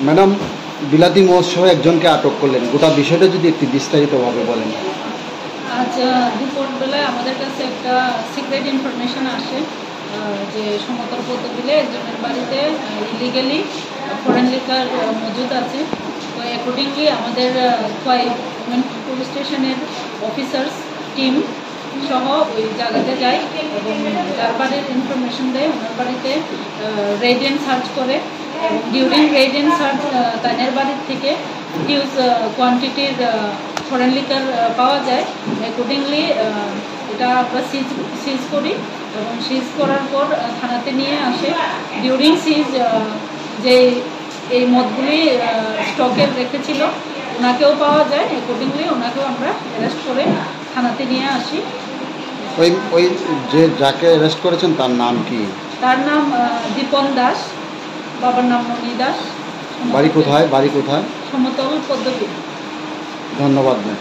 Madam, বিলাতি মদ সহ একজনকে আটক করলেন, গোটা বিষয়টা যদি একটু বিস্তারিতভাবে বলেন। আজ দুপুরবেলায় আমাদের কাছে একটা সিক্রেট ইনফরমেশন আসে যে সমতল পদ্মবিলে একজনের বাড়িতে ইলিগালি ফরেন লিকার মজুদ আছে। তো অ্যাকর্ডিংলি আমাদের পুলিশ স্টেশনের অফিসার্স টিম সহ ওই জায়গাতে যায় এবং যার বাড়ির ইনফরমেশন দেয় ওনার বাড়িতে রেড অ্যান্ড সার্চ করে এবং ডিউরিং রেড অ্যান্ড সার্চ তাদের বাড়ির থেকে হিউজ কোয়ান্টিটির ফরেন লিকার পাওয়া যায়। অ্যাকর্ডিংলি এটা আমরা সিজ করি এবং সিজ করার পর থানাতে নিয়ে আসে। ডিউরিং সিজ যে এই মদগুলি স্টকে রেখেছিল ওনাকেও পাওয়া যায়। অ্যাকর্ডিংলি ওনাকেও আমরা অ্যারেস্ট করে থানাতে নিয়ে আসি। ওই যে যাকে অ্যারেস্ট করেছেন তার নাম কি? তার নাম দীপন দাস, বাবার নাম ননী দাস। বাড়ি কোথায়? সমতল পদ্মবিল। ধন্যবাদ ম্যাম।